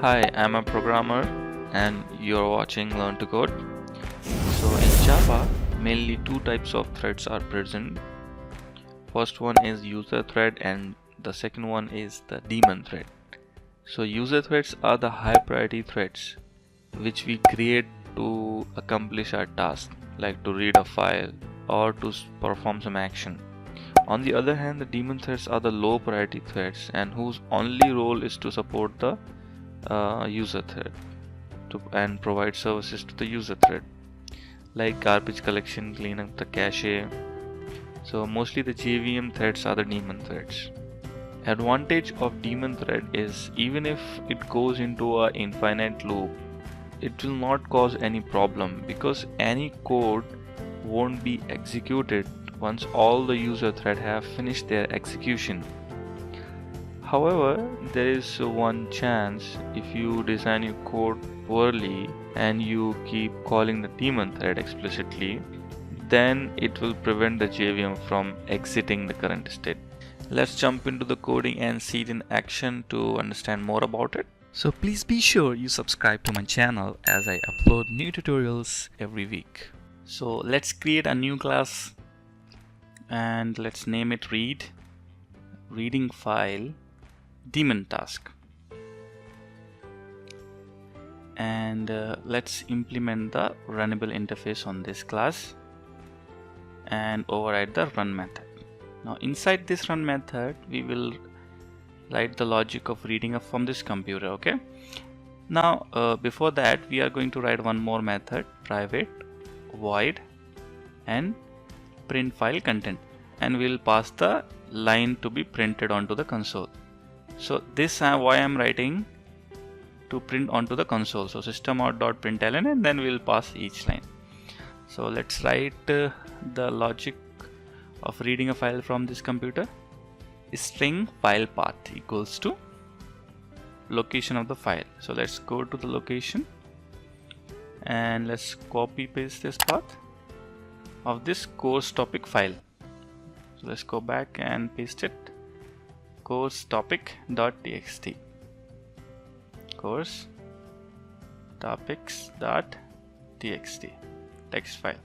Hi, I'm a programmer and you're watching Learn to Code. So in Java, mainly two types of threads are present. First one is user thread and the second one is the daemon thread. So user threads are the high priority threads which we create to accomplish our task, like to read a file or to perform some action. On the other hand, the daemon threads are the low priority threads and whose only role is to support the user thread and provide services to the user thread, like garbage collection, clean up the cache. So mostly the JVM threads are the daemon threads. Advantage of daemon thread is even if it goes into an infinite loop, it will not cause any problem because any code won't be executed once all the user thread have finished their execution. However, there is one chance if you design your code poorly and you keep calling the daemon thread explicitly, then it will prevent the JVM from exiting the current state. Let's jump into the coding and see it in action to understand more about it. So please be sure you subscribe to my channel as I upload new tutorials every week. So let's create a new class and let's name it reading file daemon task, and let's implement the runnable interface on this class and override the run method. Now inside this run method we will write the logic of reading from this computer. Okay, now before that we are going to write one more method, private void and print file content, and we'll pass the line to be printed onto the console. So this why I'm writing to print onto the console. So system.out.println, and then we'll pass each line. So let's write the logic of reading a file from this computer. String file path equals to location of the file. So let's go to the location and let's copy paste this path of this course topic file. So let's go back and paste it. Course topic.txt, course topics.txt text file.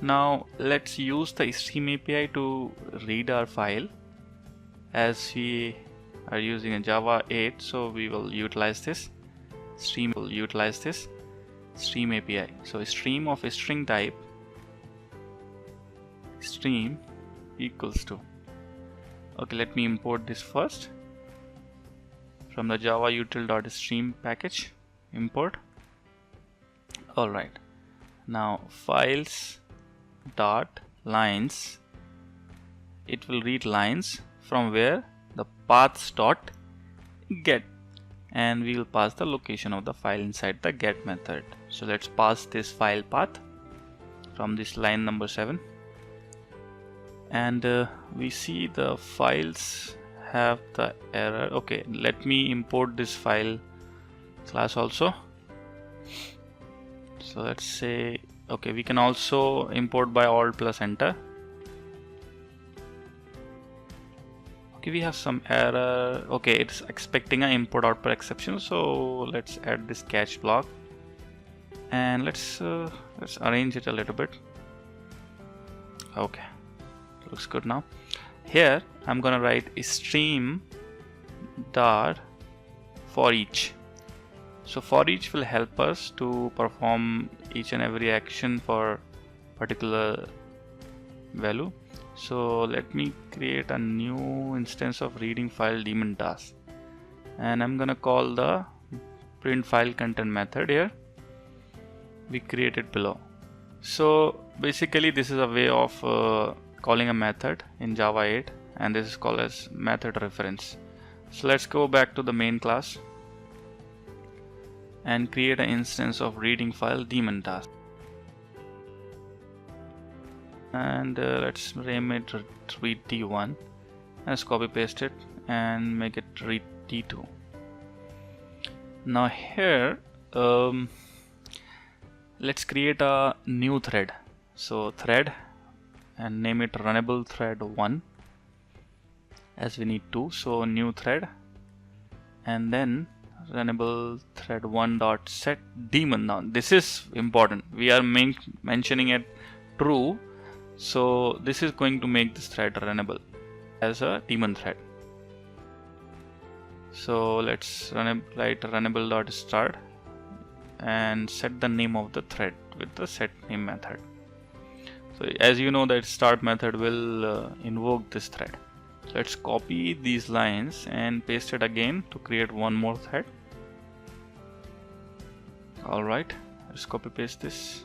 Now let's use the stream API to read our file. As we are using a Java 8, so we will utilize this stream API. So stream of a string type stream equals to, okay, let me import this first from the java util.stream package import. Alright, now files dot lines, it will read lines from where the paths dot get, and we will pass the location of the file inside the get method. So let's pass this file path from this line number 7, and we see the files have the error. Okay, let me import this file class also. So let's say, okay, we can also import by alt plus enter. Okay, we have some error. Okay, it's expecting an import output exception, so let's add this catch block and let's arrange it a little bit. Okay, looks good now. Here I'm gonna write stream dot for each. So for each will help us to perform each and every action for particular value. So let me create a new instance of reading file daemon task, and I'm gonna call the print file content method here. We created below. So basically this is a way of calling a method in Java 8, and this is called as method reference. So let's go back to the main class and create an instance of reading file daemon task, and let's name it read t1. Let's copy paste it and make it read t2. Now here let's create a new thread. So thread, and name it runnable thread 1, as we need to. So new thread, and then runnable thread 1 dot set daemon. Now this is important, we are mentioning it true, so this is going to make this thread runnable as a daemon thread. So let's write runnable dot start and set the name of the thread with the set name method. So as you know that start method will invoke this thread. Let's copy these lines and paste it again to create one more thread. Alright, let's copy paste this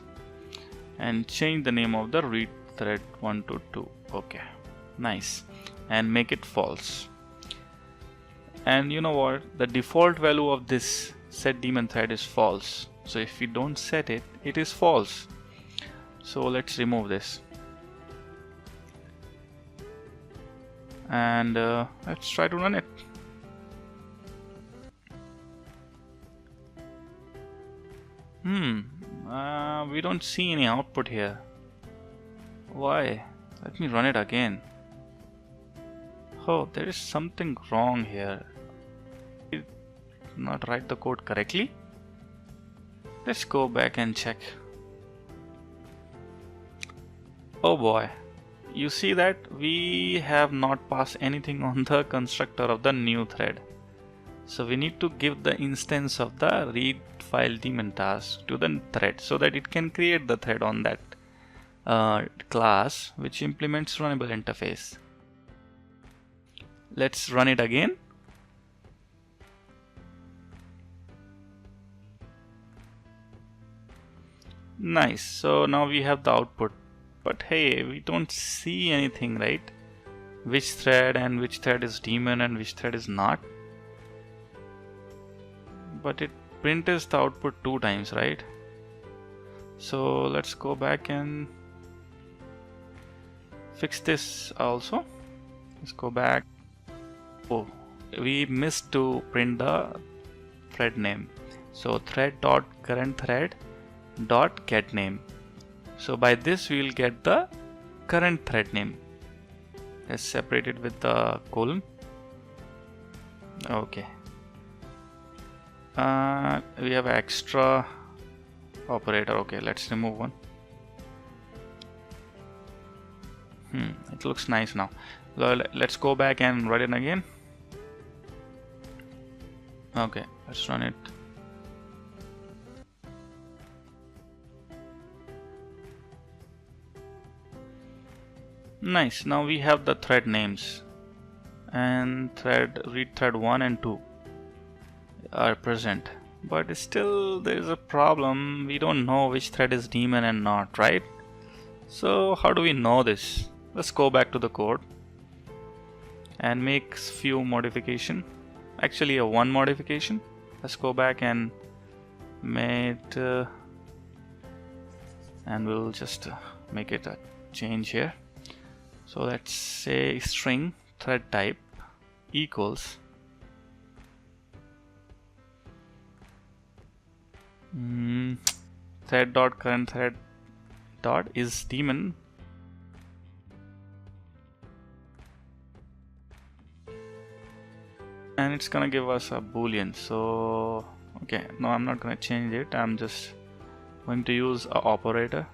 and change the name of the read thread 1 to 2. Okay, nice, and make it false. And you know what, the default value of this setDaemon thread is false, so if we don't set it, it is false. So let's remove this and let's try to run it. We don't see any output here. Why? Let me run it again. Oh, there is something wrong here. Did not write the code correctly. Let's go back and check. Oh boy, you see that we have not passed anything on the constructor of the new thread. So we need to give the instance of the read file daemon task to the thread so that it can create the thread on that class which implements runnable interface. Let's run it again. Nice, so now we have the output, but hey, we don't see anything, right? Which thread and which thread is daemon and which thread is not. But it prints the output 2 times, right? So let's go back and fix this also. Let's go back. Oh, we missed to print the thread name. So thread dot current thread dot get name. So by this we will get the current thread name. Let's separate it with the colon. Okay. We have extra operator. Okay, let's remove one. It looks nice now. Let's go back and run it again. Okay, let's run it. Nice, now we have the thread names and read thread 1 and 2 are present, but still there is a problem. We don't know which thread is daemon and not, right? So how do we know this? Let's go back to the code and make few modification, actually one modification. Let's go back and make it and we'll just make it a change here. So let's say string thread type equals thread dot current thread dot is daemon and it's gonna give us a boolean. So okay, no, I'm not gonna change it. I'm just going to use a operator,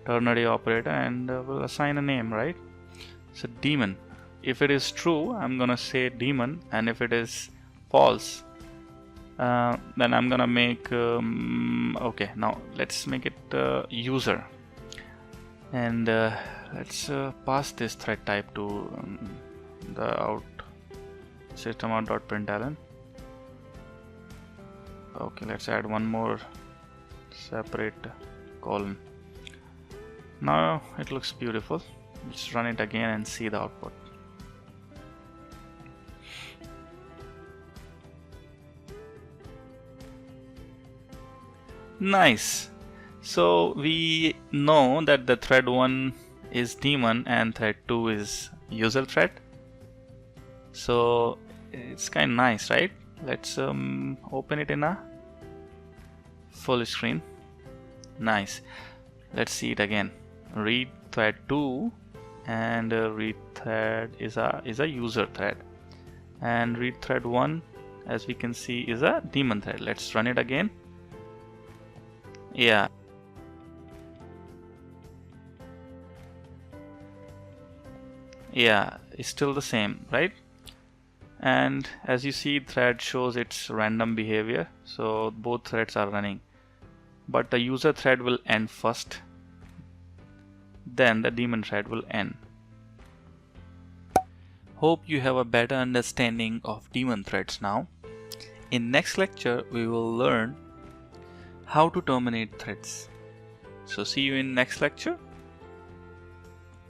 ternary operator, and we'll assign a name, right? So daemon. If it is true, I'm gonna say daemon, and if it is false, then I'm gonna make okay, now let's make it user, and let's pass this thread type to the out system out.println. Okay, let's add one more separate column. Now it looks beautiful. Let's run it again and see the output. Nice. So we know that the thread 1 is daemon and thread 2 is user thread. So it's kind of nice, right? Let's open it in a full screen. Nice. Let's see it again. Read thread 2 and read thread is a user thread, and read thread 1 as we can see, is a daemon thread. Let's run it again. Yeah. Yeah, it's still the same, right? And as you see, thread shows its random behavior, so both threads are running, but the user thread will end first, then the daemon thread will end. Hope you have a better understanding of daemon threads now. In next lecture we will learn how to terminate threads. So see you in next lecture.